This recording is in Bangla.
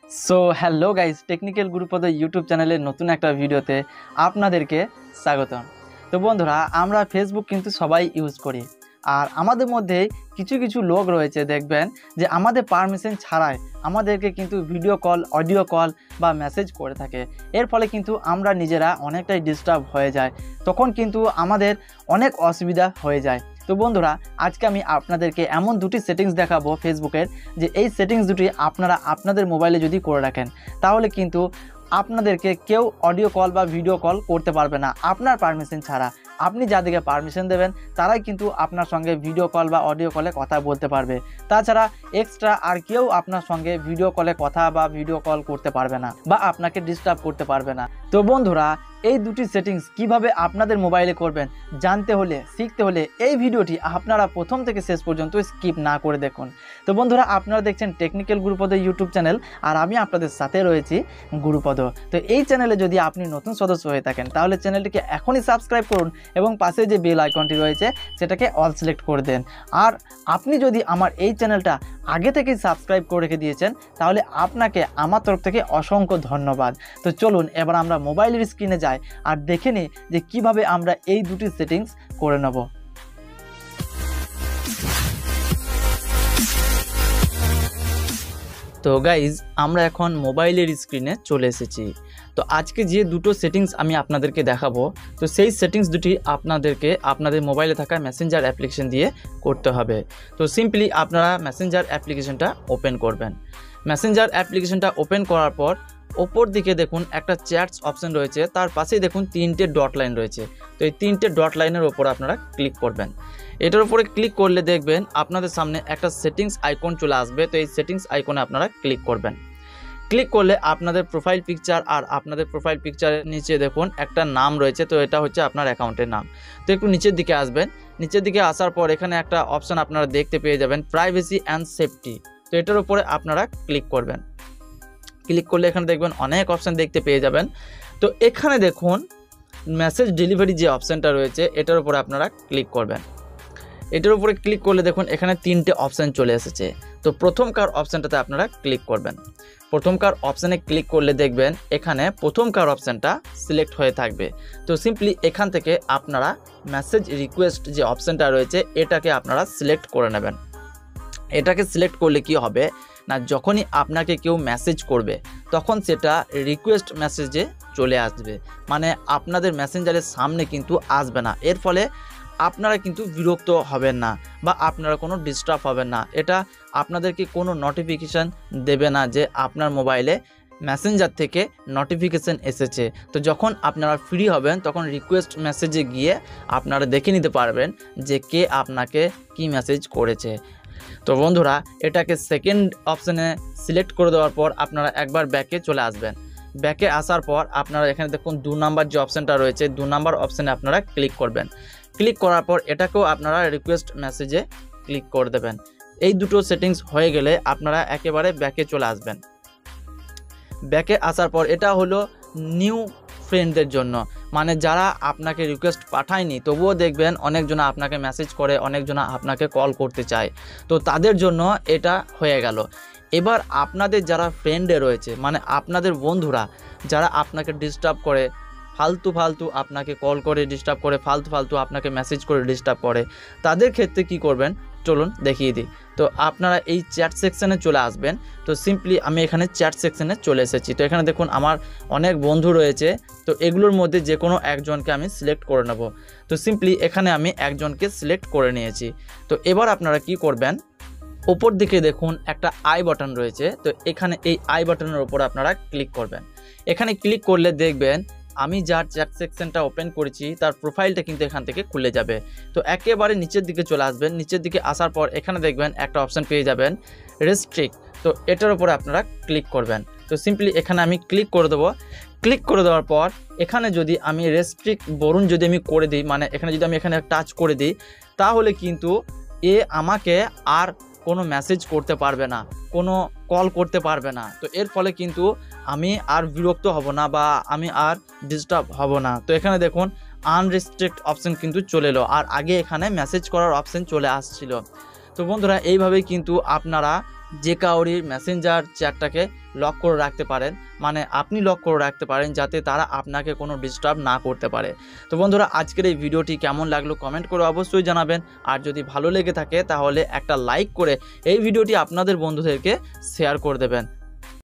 So hello guys, technical Gurupada YouTube চ্যানেলের নতুন একটা ভিডিওতে আপনাদেরকে স্বাগতম। তো বন্ধুরা, আমরা ফেসবুক কিন্তু সবাই ইউজ করি, আর আমাদের মধ্যে কিছু কিছু লোক রয়েছে, দেখবেন যে আমাদের পারমিশন ছাড়াই আমাদেরকে কিন্তু ভিডিও কল, অডিও কল বা মেসেজ করে থাকে। এর ফলে কিন্তু আমরা নিজেরা অনেকটাই ডিস্টার্ব হয়ে যায়, তখন কিন্তু আমাদের অনেক অসুবিধা হয়ে যায়। তো বন্ধুরা, আজকে আমি আপনাদেরকে এমন দুটি সেটিংস দেখাবো ফেসবুকের, যে এই সেটিংস দুটি আপনারা আপনাদের মোবাইলে যদি করে রাখেন, তাহলে কিন্তু আপনাদেরকে কেউ অডিও কল বা ভিডিও কল করতে পারবে না আপনার পারমিশন ছাড়া। আপনি যাদেরকে পারমিশন দেবেন তারাই কিন্তু আপনার সঙ্গে ভিডিও কল বা অডিও কলে কথা বলতে পারবে। তাছাড়া এক্সট্রা আর কেউ আপনার সঙ্গে ভিডিও কলে কথা বা ভিডিও কল করতে পারবে না বা আপনাকে ডিস্টার্ব করতে পারবে না। তো বন্ধুরা, এই দুটি সেটিংস কিভাবে আপনাদের মোবাইলে করবেন জানতে হলে, শিখতে হলে এই ভিডিওটি আপনারা প্রথম থেকে শেষ পর্যন্ত স্কিপ না করে দেখুন। তো বন্ধুরা, আপনারা দেখছেন টেকনিক্যাল গুরুপদ ইউটিউব চ্যানেল, আর আমি আপনাদের সাথে রয়েছি গুরুপদ। তো এই চ্যানেলে যদি আপনি নতুন সদস্য হয়ে থাকেন, তাহলে চ্যানেলটিকে এখনই সাবস্ক্রাইব করুন এবং পাশে যে বেল আইকনটি রয়েছে সেটাকে অল সিলেক্ট করে দেন। আর আপনি যদি আমার এই চ্যানেলটা আগে থেকেই সাবস্ক্রাইব করে রেখে দিয়েছেন, তাহলে আপনাকে আমার তরফ থেকে অসংখ্য ধন্যবাদ। তো চলুন এবার আমরা মোবাইলের স্ক্রিনে যাই আর দেখে নিই যে কিভাবে আমরা এই দুটি সেটিংস করে নেব। তো গাইজ, আমরা এখন মোবাইলের স্ক্রিনে চলে এসেছি। তো আজকে যে দুটো সেটিংস আমি আপনাদেরকে দেখাবো, তো সেই সেটিংস দুটি আপনাদেরকে আপনাদের মোবাইলে থাকা মেসেঞ্জার অ্যাপ্লিকেশন দিয়ে করতে হবে। তো সিম্পলি আপনারা মেসেঞ্জার অ্যাপ্লিকেশনটা ওপেন করবেন। মেসেঞ্জার অ্যাপ্লিকেশনটা ওপেন করার পর ওপর দিকে দেখুন একটা চ্যাটস অপশন রয়েছে, তার পাশেই দেখুন তিনটে ডট লাইন রয়েছে। তো এই তিনটে ডট লাইনের ওপর আপনারা ক্লিক করবেন। এটার উপরে ক্লিক করলে দেখবেন আপনাদের সামনে একটা সেটিংস আইকন চলে আসবে। তো এই সেটিংস আইকনে আপনারা ক্লিক করবেন। ক্লিক করলে আপনাদের প্রোফাইল পিকচার, আর আপনাদের প্রোফাইল পিকচারের নিচে দেখুন একটা নাম রয়েছে, তো এটা হচ্ছে আপনার অ্যাকাউন্টের নাম। তো একটু নিচের দিকে আসবেন। নিচের দিকে আসার পর এখানে একটা অপশান আপনারা দেখতে পেয়ে যাবেন, প্রাইভেসি অ্যান্ড সেফটি। তো এটার উপরে আপনারা ক্লিক করবেন। ক্লিক করলে এখানে দেখবেন অনেক অপশান দেখতে পেয়ে যাবেন। তো এখানে দেখুন মেসেজ ডেলিভারি যে অপশানটা রয়েছে, এটার উপরে আপনারা ক্লিক করবেন। এটার উপরে ক্লিক করলে দেখুন এখানে তিনটে অপশান চলে এসেছে। তো প্রথমকার অপশানটাতে আপনারা ক্লিক করবেন। প্রথমকার অপশানে ক্লিক করলে দেখবেন এখানে প্রথমকার অপশানটা সিলেক্ট হয়ে থাকবে। তো সিম্পলি এখান থেকে আপনারা মেসেজ রিকোয়েস্ট যে অপশানটা রয়েছে এটাকে আপনারা সিলেক্ট করে নেবেন। এটাকে সিলেক্ট করলে কি হবে না, যখনই আপনাকে কেউ মেসেজ করবে তখন সেটা রিকোয়েস্ট মেসেজে চলে আসবে, মানে আপনাদের মেসেঞ্জারের সামনে কিন্তু আসবে না। এর ফলে আপনারা কিন্তু বিরক্ত হবেন না বা আপনারা কোনো ডিস্টার্ব হবেন না। এটা আপনাদেরকে কোনো নোটিফিকেশান দেবে না যে আপনার মোবাইলে মেসেঞ্জার থেকে নোটিফিকেশান এসেছে। তো যখন আপনারা ফ্রি হবেন তখন রিকোয়েস্ট মেসেজে গিয়ে আপনারা দেখে নিতে পারবেন যে কে আপনাকে কি মেসেজ করেছে। তো বন্ধুরা, এটাকে সেকেন্ড অপশানে সিলেক্ট করে দেওয়ার পর আপনারা একবার ব্যাকে চলে আসবেন। ব্যাকে আসার পর আপনারা এখানে দেখুন 2 নাম্বার যে অপশানটা রয়েছে, 2 নাম্বার অপশানে আপনারা ক্লিক করবেন। ক্লিক করার পর এটাকেও আপনারা রিকোয়েস্ট মেসেজে ক্লিক করে দেবেন। এই দুটো সেটিংস হয়ে গেলে আপনারা একেবারে ব্যাকে চলে আসবেন। ব্যাকে আসার পর এটা হলো নিউ ফ্রেন্ডদের জন্য, মানে যারা আপনাকে রিকোয়েস্ট পাঠায়নি তবুও দেখবেন অনেকজনা আপনাকে মেসেজ করে, অনেকজনা আপনাকে কল করতে চায়। তো তাদের জন্য এটা হয়ে গেল। এবার আপনাদের যারা ফ্রেন্ডে রয়েছে, মানে আপনাদের বন্ধুরা যারা আপনাকে ডিস্টার্ব করে, ফালতু আপনাকে কল করে ডিস্টার্ব করে, ফালতু আপনাকে মেসেজ করে ডিস্টার্ব করে, তাদের ক্ষেত্রে কি করবেন চলুন দেখিয়ে দিই। তো আপনারা এই চ্যাট সেকশানে চলে আসবেন। তো সিম্পলি আমি এখানে চ্যাট সেকশানে চলে এসেছি। তো এখানে দেখুন আমার অনেক বন্ধু রয়েছে, তো এগুলোর মধ্যে যে কোনো একজনকে আমি সিলেক্ট করে নেব। তো সিম্পলি এখানে আমি একজনকে সিলেক্ট করে নিয়েছি। তো এবার আপনারা কি করবেন, ওপর দিকে দেখুন একটা আই বাটন রয়েছে। তো এখানে এই আই বাটনের ওপর আপনারা ক্লিক করবেন। এখানে ক্লিক করলে দেখবেন আমি যার চ্যাট সেকশনটা ওপেন করেছি তার প্রোফাইলটা কিন্তু এখান থেকে খুলে যাবে। তো একেবারে নিচের দিকে চলে আসবেন। নিচের দিকে আসার পর এখানে দেখবেন একটা অপশান পেয়ে যাবেন রেস্ট্রিক্ট। তো এটার উপরে আপনারা ক্লিক করবেন। তো সিম্পলি এখানে আমি ক্লিক করে দেবো। ক্লিক করে দেওয়ার পর এখানে যদি আমি রেস্ট্রিক্ট বরুণ যদি আমি করে দিই, মানে এখানে যদি আমি এখানে টাচ করে দিই, তাহলে কিন্তু আমাকে আর কোনো মেসেজ করতে পারবে না, কোনো কল করতে পারবে না। তো এর ফলে কিন্তু আমি আর বিরক্ত হব না বা আমি আর ডিস্টার্ব হব না। তো এখানে দেখুন আনরেস্ট্রিক্ট অপশান কিন্তু চলে এলো, আর আগে এখানে মেসেজ করার অপশান চলে আসছিল। তো বন্ধুরা, এইভাবেই কিন্তু আপনারা যে কাউরির মেসেঞ্জার চ্যাটটাকে লক করে রাখতে পারেন, মানে আপনি লক করে রাখতে পারেন যাতে তারা আপনাকে কোনো ডিস্টার্ব না করতে পারে। তো বন্ধুরা, আজকের এই ভিডিওটি কেমন লাগলো কমেন্ট করে অবশ্যই জানাবেন। আর যদি ভালো লেগে থাকে তাহলে একটা লাইক করে এই ভিডিওটি আপনাদের বন্ধুদেরকে শেয়ার করে দেবেন।